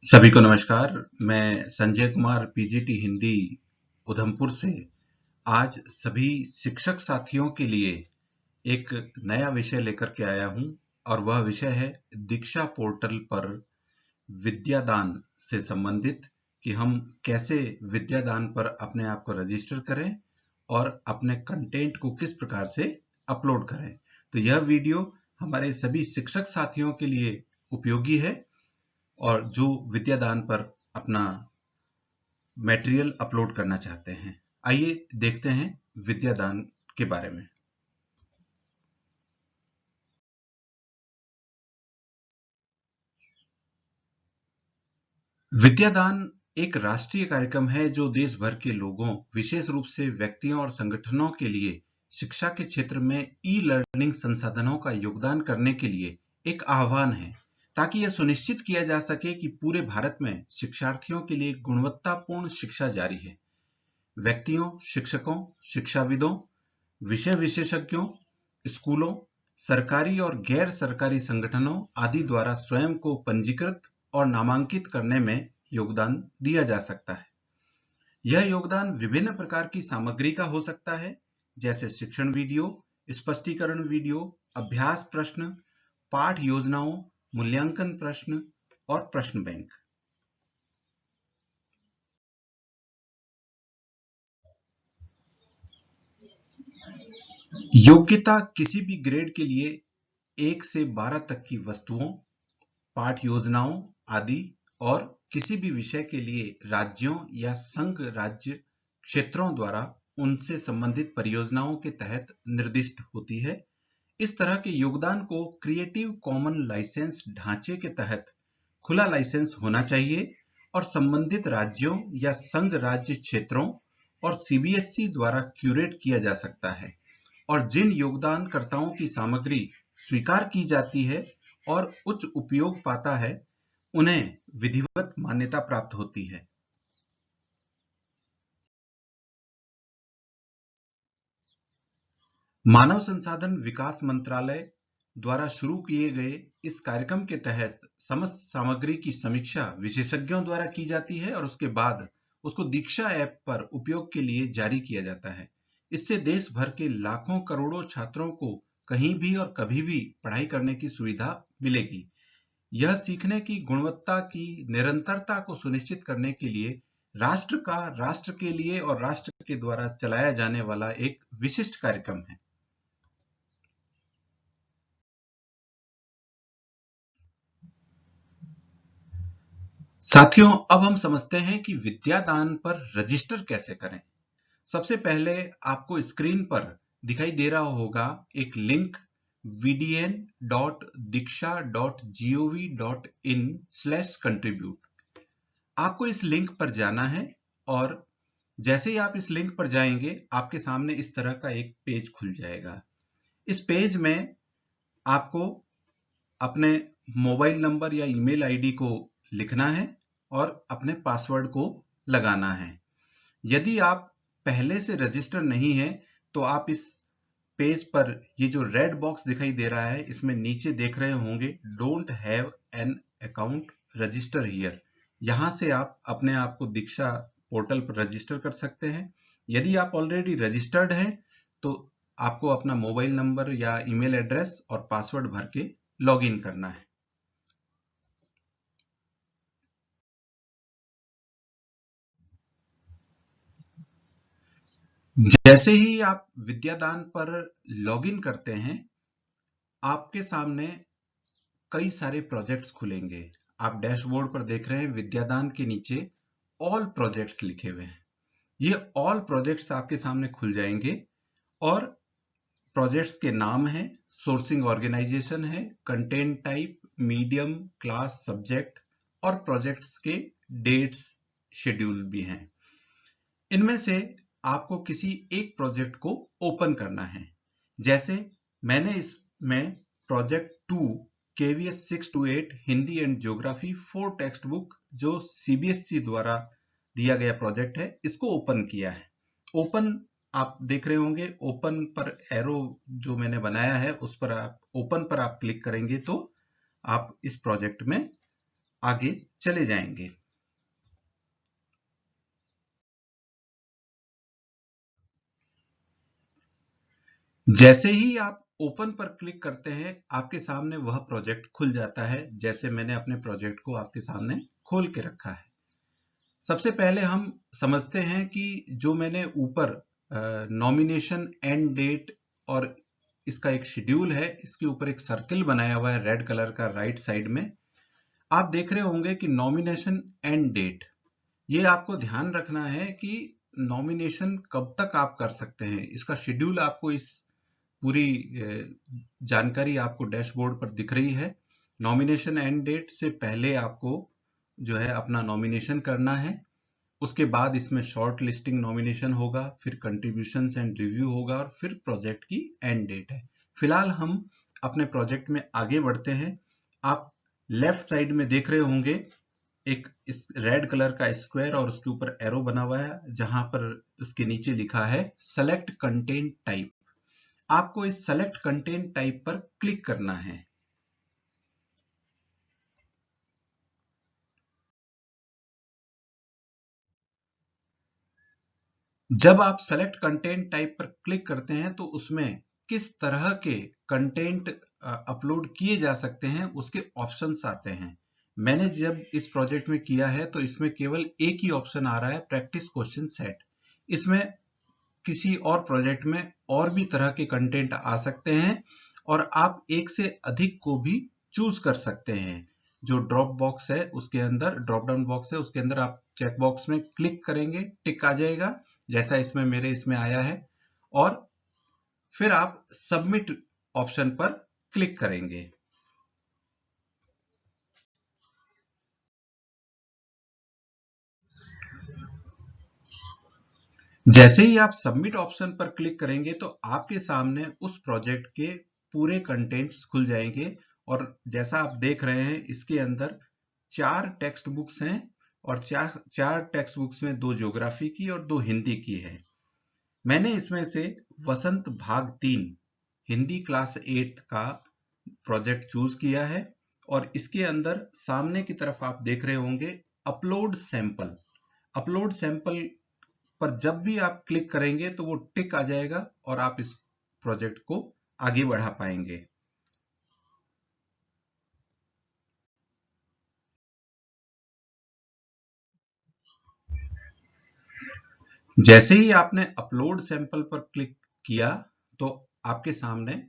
सभी को नमस्कार। मैं संजय कुमार पीजीटी हिंदी उधमपुर से आज सभी शिक्षक साथियों के लिए एक नया विषय लेकर के आया हूं और वह विषय है दीक्षा पोर्टल पर विद्यादान से संबंधित कि हम कैसे विद्यादान पर अपने आप को रजिस्टर करें और अपने कंटेंट को किस प्रकार से अपलोड करें। तो यह वीडियो हमारे सभी शिक्षक साथियों के लिए उपयोगी है और जो विद्यादान पर अपना मटेरियल अपलोड करना चाहते हैं। आइए देखते हैं विद्यादान के बारे में। विद्यादान एक राष्ट्रीय कार्यक्रम है जो देश भर के लोगों, विशेष रूप से व्यक्तियों और संगठनों के लिए शिक्षा के क्षेत्र में ई लर्निंग संसाधनों का योगदान करने के लिए एक आह्वान है, ताकि यह सुनिश्चित किया जा सके कि पूरे भारत में शिक्षार्थियों के लिए गुणवत्तापूर्ण शिक्षा जारी है। व्यक्तियों, शिक्षकों, शिक्षाविदों, विषय विशेषज्ञों, स्कूलों, सरकारी और गैर सरकारी संगठनों आदि द्वारा स्वयं को पंजीकृत और नामांकित करने में योगदान दिया जा सकता है। यह योगदान विभिन्न प्रकार की सामग्री का हो सकता है, जैसे शिक्षण वीडियो, स्पष्टीकरण वीडियो, अभ्यास प्रश्न, पाठ योजनाओं, मूल्यांकन प्रश्न और प्रश्न बैंक। योग्यता किसी भी ग्रेड के लिए 1 से 12 तक की वस्तुओं, पाठ योजनाओं आदि और किसी भी विषय के लिए राज्यों या संघ राज्य क्षेत्रों द्वारा उनसे संबंधित परियोजनाओं के तहत निर्दिष्ट होती है। इस तरह के योगदान को क्रिएटिव कॉमन लाइसेंस ढांचे के तहत खुला लाइसेंस होना चाहिए और संबंधित राज्यों या संघ राज्य क्षेत्रों और सीबीएसई द्वारा क्यूरेट किया जा सकता है और जिन योगदानकर्ताओं की सामग्री स्वीकार की जाती है और उच्च उपयोग पाता है, उन्हें विधिवत मान्यता प्राप्त होती है। मानव संसाधन विकास मंत्रालय द्वारा शुरू किए गए इस कार्यक्रम के तहत समस्त सामग्री की समीक्षा विशेषज्ञों द्वारा की जाती है और उसके बाद उसको दीक्षा ऐप पर उपयोग के लिए जारी किया जाता है। इससे देश भर के लाखों करोड़ों छात्रों को कहीं भी और कभी भी पढ़ाई करने की सुविधा मिलेगी। यह सीखने की गुणवत्ता की निरंतरता को सुनिश्चित करने के लिए राष्ट्र का राष्ट्र के लिए और राष्ट्र के द्वारा चलाया जाने वाला एक विशिष्ट कार्यक्रम है। साथियों, अब हम समझते हैं कि विद्यादान पर रजिस्टर कैसे करें। सबसे पहले आपको स्क्रीन पर दिखाई दे रहा होगा एक लिंक vdn.diksha.gov.in/contribute। आपको इस लिंक पर जाना है और जैसे ही आप इस लिंक पर जाएंगे, आपके सामने इस तरह का एक पेज खुल जाएगा। इस पेज में आपको अपने मोबाइल नंबर या ईमेल आईडी को लिखना है और अपने पासवर्ड को लगाना है। यदि आप पहले से रजिस्टर नहीं है तो आप इस पेज पर ये जो रेड बॉक्स दिखाई दे रहा है, इसमें नीचे देख रहे होंगे don't have an account register here. यहां से आप अपने आप को दीक्षा पोर्टल पर रजिस्टर कर सकते हैं। यदि आप ऑलरेडी रजिस्टर्ड हैं तो आपको अपना मोबाइल नंबर या ईमेल एड्रेस और पासवर्ड भर के लॉग इन करना है। जैसे ही आप विद्यादान पर लॉगिन करते हैं, आपके सामने कई सारे प्रोजेक्ट्स खुलेंगे। आप डैशबोर्ड पर देख रहे हैं विद्यादान के नीचे ऑल प्रोजेक्ट्स लिखे हुए हैं। ये ऑल प्रोजेक्ट्स आपके सामने खुल जाएंगे और प्रोजेक्ट्स के नाम है, सोर्सिंग ऑर्गेनाइजेशन है, content type, medium, class, subject और प्रोजेक्ट्स के डेट्स शेड्यूल भी हैं। इनमें से आपको किसी एक प्रोजेक्ट को ओपन करना है। जैसे मैंने इसमें project 2 KVS 6 to 8 Hindi and geography 4 text book जो सीबीएसई द्वारा दिया गया प्रोजेक्ट है, इसको ओपन किया है। ओपन आप देख रहे होंगे, ओपन पर एरो जो मैंने बनाया है उस पर आप ओपन पर आप क्लिक करेंगे तो आप इस प्रोजेक्ट में आगे चले जाएंगे। जैसे ही आप ओपन पर क्लिक करते हैं, आपके सामने वह प्रोजेक्ट खुल जाता है, जैसे मैंने अपने प्रोजेक्ट को आपके सामने खोल के रखा है। सबसे पहले हम समझते हैं कि जो मैंने ऊपर नॉमिनेशन एंड डेट और इसका एक शेड्यूल है, इसके ऊपर एक सर्कल बनाया हुआ है रेड कलर का राइट साइड में। आप देख रहे होंगे कि नॉमिनेशन एंड डेट, ये आपको ध्यान रखना है कि नॉमिनेशन कब तक आप कर सकते हैं। इसका शेड्यूल आपको इस पूरी जानकारी आपको डैशबोर्ड पर दिख रही है। नॉमिनेशन एंड डेट से पहले आपको जो है अपना नॉमिनेशन करना है। उसके बाद इसमें शॉर्ट लिस्टिंग नॉमिनेशन होगा, फिर कंट्रीब्यूशंस एंड रिव्यू होगा और फिर प्रोजेक्ट की एंड डेट है। फिलहाल हम अपने प्रोजेक्ट में आगे बढ़ते हैं। आप लेफ्ट साइड में देख रहे होंगे एक इस रेड कलर का स्क्वायर और उसके ऊपर एरो बना हुआ है, जहां पर उसके नीचे लिखा है सेलेक्ट कंटेंट टाइप। आपको इस सेलेक्ट कंटेंट टाइप पर क्लिक करना है। जब आप सेलेक्ट कंटेंट टाइप पर क्लिक करते हैं तो उसमें किस तरह के कंटेंट अपलोड किए जा सकते हैं उसके ऑप्शंस आते हैं। मैंने जब इस प्रोजेक्ट में किया है तो इसमें केवल एक ही ऑप्शन आ रहा है, प्रैक्टिस क्वेश्चन सेट। इसमें किसी और प्रोजेक्ट में और भी तरह के कंटेंट आ सकते हैं और आप एक से अधिक को भी चूज कर सकते हैं। जो ड्रॉप बॉक्स है उसके अंदर, ड्रॉप डाउन बॉक्स है उसके अंदर आप चेक बॉक्स में क्लिक करेंगे, टिक आ जाएगा जैसा इसमें मेरे इसमें आया है, और फिर आप सबमिट ऑप्शन पर क्लिक करेंगे। जैसे ही आप सबमिट ऑप्शन पर क्लिक करेंगे तो आपके सामने उस प्रोजेक्ट के पूरे कंटेंट्स खुल जाएंगे। और जैसा आप देख रहे हैं इसके अंदर 4 टेक्स्ट बुक्स हैं और चार टेक्स्ट बुक्स में 2 ज्योग्राफी की और 2 हिंदी की है। मैंने इसमें से वसंत भाग 3 हिंदी क्लास 8 का प्रोजेक्ट चूज किया है और इसके अंदर सामने की तरफ आप देख रहे होंगे अपलोड सैंपल। अपलोड सैंपल पर जब भी आप क्लिक करेंगे तो वो टिक आ जाएगा और आप इस प्रोजेक्ट को आगे बढ़ा पाएंगे। जैसे ही आपने अपलोड सैंपल पर क्लिक किया तो आपके सामने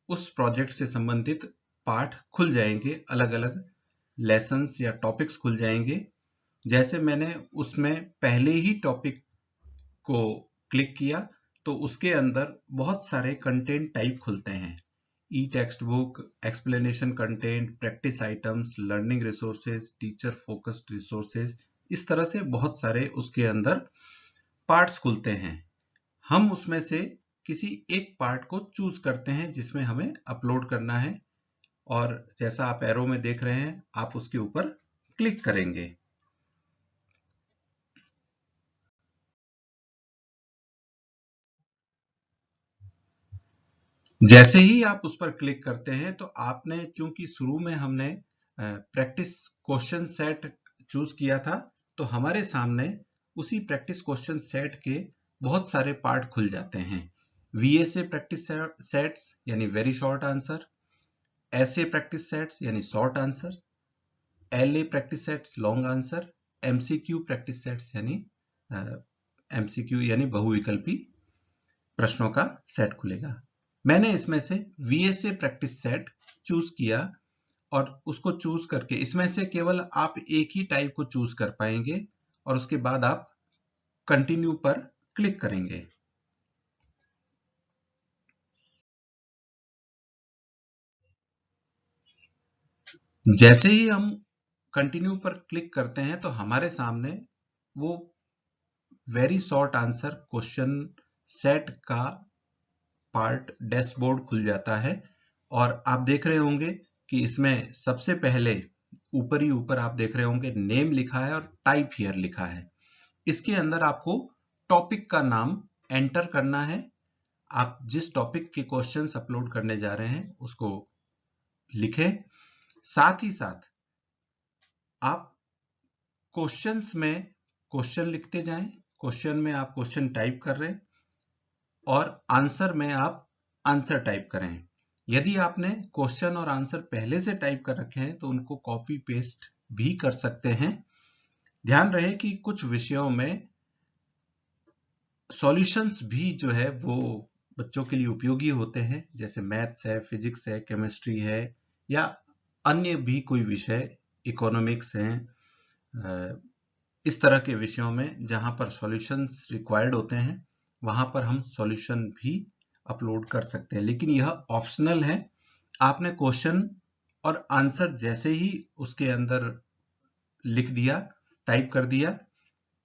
उस प्रोजेक्ट से संबंधित पाठ खुल जाएंगे, अलग अलग लेसन्स या टॉपिक्स खुल जाएंगे। जैसे मैंने उसमें पहले ही टॉपिक को क्लिक किया तो उसके अंदर बहुत सारे कंटेंट टाइप खुलते हैं। E text book, explanation content, practice items, learning resources, teacher focused resources, इस तरह से बहुत सारे उसके अंदर पार्ट्स खुलते हैं। हम उसमें से किसी एक पार्ट को चूज करते हैं जिसमें हमें अपलोड करना है और जैसा आप एरो में देख रहे हैं आप उसके ऊपर क्लिक करेंगे। जैसे ही आप उस पर क्लिक करते हैं तो आपने, चूंकि शुरू में हमने प्रैक्टिस क्वेश्चन सेट चूज किया था, तो हमारे सामने उसी प्रैक्टिस क्वेश्चन सेट के बहुत सारे पार्ट खुल जाते हैं। वीएसए प्रैक्टिस सेट्स यानी वेरी शॉर्ट आंसर, ऐसे प्रैक्टिस सेट्स यानी short answer, LA practice sets long answer, MCQ practice sets यानी एमसीक्यू यानी बहुविकल्पी प्रश्नों का सेट खुलेगा। मैंने इसमें से वीएसए प्रैक्टिस सेट चूज किया और उसको चूज करके इसमें से केवल आप एक ही टाइप को चूज कर पाएंगे और उसके बाद आप कंटिन्यू पर क्लिक करेंगे। जैसे ही हम कंटिन्यू पर क्लिक करते हैं तो हमारे सामने वो very short answer question set का पार्ट डैशबोर्ड खुल जाता है और आप देख रहे होंगे कि इसमें सबसे पहले ऊपर ही ऊपर आप देख रहे होंगे नेम लिखा है और टाइप हियर लिखा है। इसके अंदर आपको टॉपिक का नाम एंटर करना है। आप जिस टॉपिक के क्वेश्चंस अपलोड करने जा रहे हैं उसको लिखें। साथ ही साथ आप क्वेश्चंस में क्वेश्चन लिखते जाएं, क्वेश्चन में आप क्वेश्चन टाइप कर रहे हैं और आंसर में आप आंसर टाइप करें। यदि आपने क्वेश्चन और आंसर पहले से टाइप कर रखे हैं तो उनको कॉपी पेस्ट भी कर सकते हैं। ध्यान रहे कि कुछ विषयों में सॉल्यूशंस भी जो है वो बच्चों के लिए उपयोगी होते हैं, जैसे मैथ्स है, फिजिक्स है, केमिस्ट्री है या अन्य भी कोई विषय, इकोनॉमिक्स है, इस तरह के विषयों में जहां पर सॉल्यूशंस रिक्वायर्ड होते हैं वहां पर हम सॉल्यूशन भी अपलोड कर सकते हैं, लेकिन यह ऑप्शनल है। आपने क्वेश्चन और आंसर जैसे ही उसके अंदर लिख दिया, टाइप कर दिया,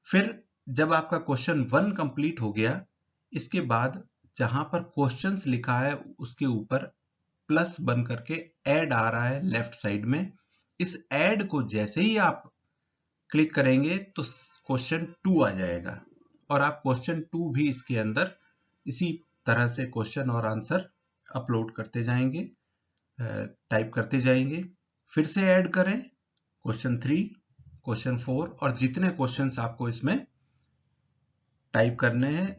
फिर जब आपका क्वेश्चन 1 कंप्लीट हो गया, इसके बाद जहां पर क्वेश्चंस लिखा है उसके ऊपर प्लस बन करके ऐड आ रहा है लेफ्ट साइड में। इस ऐड को जैसे ही आप क्लिक करेंगे तो क्वेश्चन 2 आ जाएगा और आप क्वेश्चन 2 भी इसके अंदर इसी तरह से क्वेश्चन और आंसर अपलोड करते जाएंगे, टाइप करते जाएंगे। फिर से ऐड करें क्वेश्चन 3, क्वेश्चन 4 और जितने क्वेश्चंस आपको इसमें टाइप करने हैं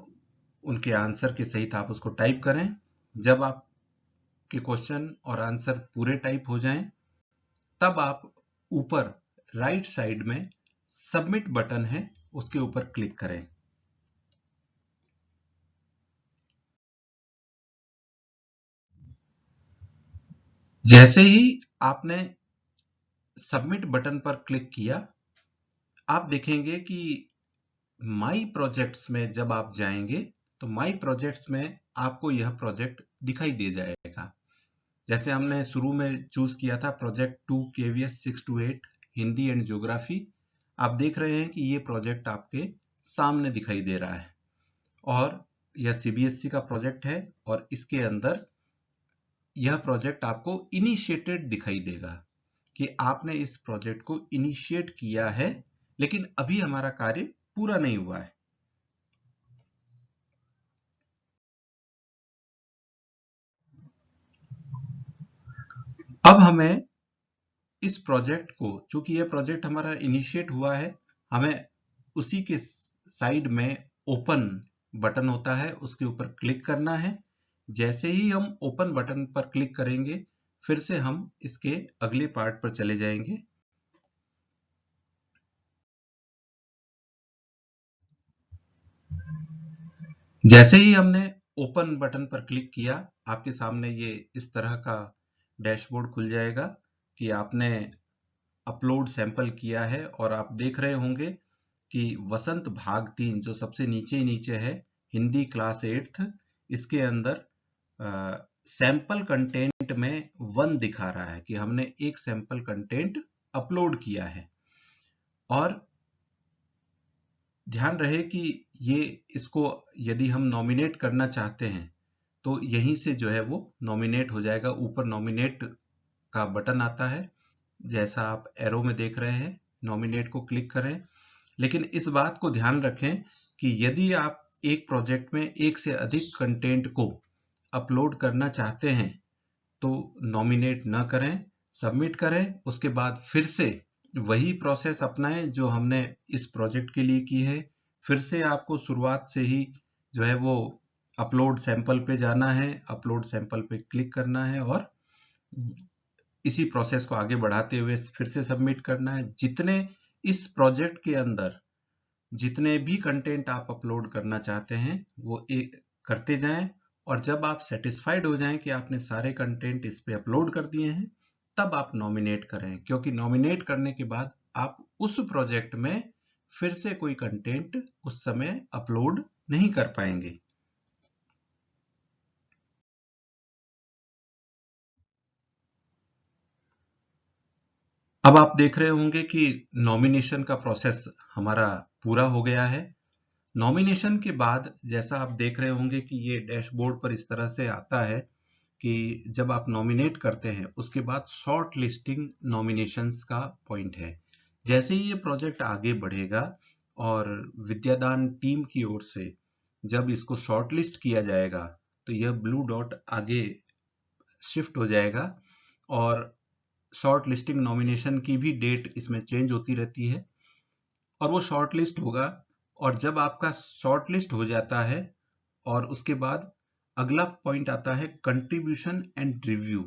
उनके आंसर के सहित आप उसको टाइप करें। जब आपके क्वेश्चन और आंसर पूरे टाइप हो जाएं, तब आप ऊपर राइट साइड में सबमिट बटन है उसके ऊपर क्लिक करें। जैसे ही आपने सबमिट बटन पर क्लिक किया, आप देखेंगे कि माई प्रोजेक्ट्स में जब आप जाएंगे तो माई प्रोजेक्ट्स में आपको यह प्रोजेक्ट दिखाई दे जाएगा। जैसे हमने शुरू में चूज किया था project 2 KVS 628 Hindi and geography, आप देख रहे हैं कि ये प्रोजेक्ट आपके सामने दिखाई दे रहा है और यह CBSE का प्रोजेक्ट है और इसके अंदर यह प्रोजेक्ट आपको इनिशिएटेड दिखाई देगा कि आपने इस प्रोजेक्ट को इनिशिएट किया है, लेकिन अभी हमारा कार्य पूरा नहीं हुआ है। अब हमें इस प्रोजेक्ट को, चूंकि यह प्रोजेक्ट हमारा इनिशिएट हुआ है, हमें उसी के साइड में ओपन बटन होता है उसके ऊपर क्लिक करना है। जैसे ही हम ओपन बटन पर क्लिक करेंगे, फिर से हम इसके अगले पार्ट पर चले जाएंगे। जैसे ही हमने ओपन बटन पर क्लिक किया, आपके सामने ये इस तरह का डैशबोर्ड खुल जाएगा कि आपने अपलोड सैंपल किया है और आप देख रहे होंगे कि वसंत भाग 3 जो सबसे नीचे नीचे है, हिंदी क्लास 8th, इसके अंदर सैंपल कंटेंट में 1 दिखा रहा है कि हमने एक सैंपल कंटेंट अपलोड किया है। और ध्यान रहे कि ये इसको यदि हम नॉमिनेट करना चाहते हैं तो यहीं से जो है वो नॉमिनेट हो जाएगा। ऊपर नॉमिनेट का बटन आता है, जैसा आप एरो में देख रहे हैं, नॉमिनेट को क्लिक करें। लेकिन इस बात को ध्यान रखें कि यदि आप एक प्रोजेक्ट में एक से अधिक कंटेंट को अपलोड करना चाहते हैं तो नॉमिनेट न करें, सबमिट करें, उसके बाद फिर से वही प्रोसेस अपनाएं जो हमने इस प्रोजेक्ट के लिए की है। फिर से आपको शुरुआत से ही जो है वो अपलोड सैंपल पे जाना है, अपलोड सैंपल पे क्लिक करना है और इसी प्रोसेस को आगे बढ़ाते हुए फिर से सबमिट करना है। जितने इस प्रोजेक्ट के अंदर जितने भी कंटेंट आप अपलोड करना चाहते हैं वो एक करते जाएं और जब आप सेटिस्फाइड हो जाएं कि आपने सारे कंटेंट इस पे अपलोड कर दिए हैं, तब आप नॉमिनेट करें, क्योंकि नॉमिनेट करने के बाद आप उस प्रोजेक्ट में फिर से कोई कंटेंट उस समय अपलोड नहीं कर पाएंगे। अब आप देख रहे होंगे कि नॉमिनेशन का प्रोसेस हमारा पूरा हो गया है। नॉमिनेशन के बाद जैसा आप देख रहे होंगे कि ये डैशबोर्ड पर इस तरह से आता है कि जब आप नॉमिनेट करते हैं उसके बाद शॉर्ट लिस्टिंग नॉमिनेशंस का पॉइंट है। जैसे ही ये प्रोजेक्ट आगे बढ़ेगा और विद्यादान टीम की ओर से जब इसको शॉर्ट लिस्ट किया जाएगा तो यह ब्लू डॉट आगे शिफ्ट हो जाएगा और शॉर्ट लिस्टिंग नॉमिनेशन की भी डेट इसमें चेंज होती रहती है और वो शॉर्ट लिस्ट होगा। और जब आपका शॉर्ट लिस्ट हो जाता है और उसके बाद अगला पॉइंट आता है कंट्रीब्यूशन एंड रिव्यू।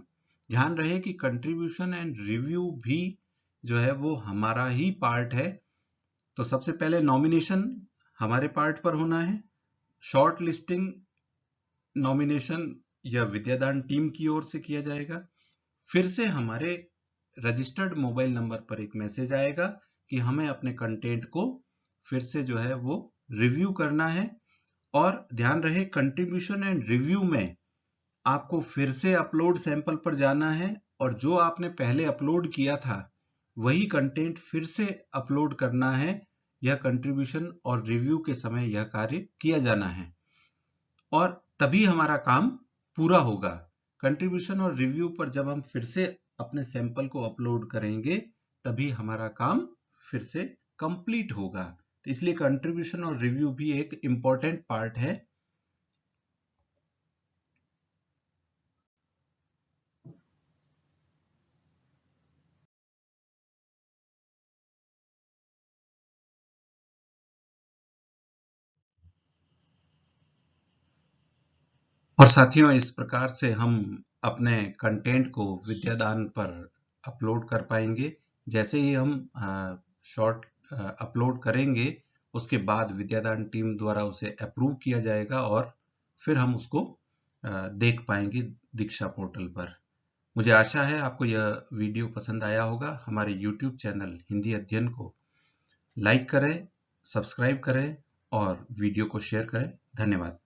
ध्यान रहे कि कंट्रीब्यूशन एंड रिव्यू भी जो है वो हमारा ही पार्ट है। तो सबसे पहले नॉमिनेशन हमारे पार्ट पर होना है, शॉर्ट लिस्टिंग नॉमिनेशन या विद्यादान टीम की ओर से किया जाएगा। फिर से हमारे रजिस्टर्ड मोबाइल नंबर पर एक मैसेज आएगा कि हमें अपने कंटेंट को फिर से जो है वो रिव्यू करना है। और ध्यान रहे कंट्रीब्यूशन एंड रिव्यू में आपको फिर से अपलोड सैंपल पर जाना है और जो आपने पहले अपलोड किया था वही कंटेंट फिर से अपलोड करना है। यह कंट्रीब्यूशन और रिव्यू के समय यह कार्य किया जाना है और तभी हमारा काम पूरा होगा। कंट्रीब्यूशन और रिव्यू पर जब हम फिर से अपने सैंपल को अपलोड करेंगे तभी हमारा काम फिर से कंप्लीट होगा। तो इसलिए कंट्रीब्यूशन और रिव्यू भी एक इंपॉर्टेंट पार्ट है। और साथियों, इस प्रकार से हम अपने कंटेंट को विद्यादान पर अपलोड कर पाएंगे। जैसे ही हम शॉर्ट अपलोड करेंगे उसके बाद विद्यादान टीम द्वारा उसे अप्रूव किया जाएगा और फिर हम उसको देख पाएंगे दीक्षा पोर्टल पर। मुझे आशा है आपको यह वीडियो पसंद आया होगा। हमारे YouTube चैनल हिंदी अध्ययन को लाइक करें, सब्सक्राइब करें और वीडियो को शेयर करें। धन्यवाद।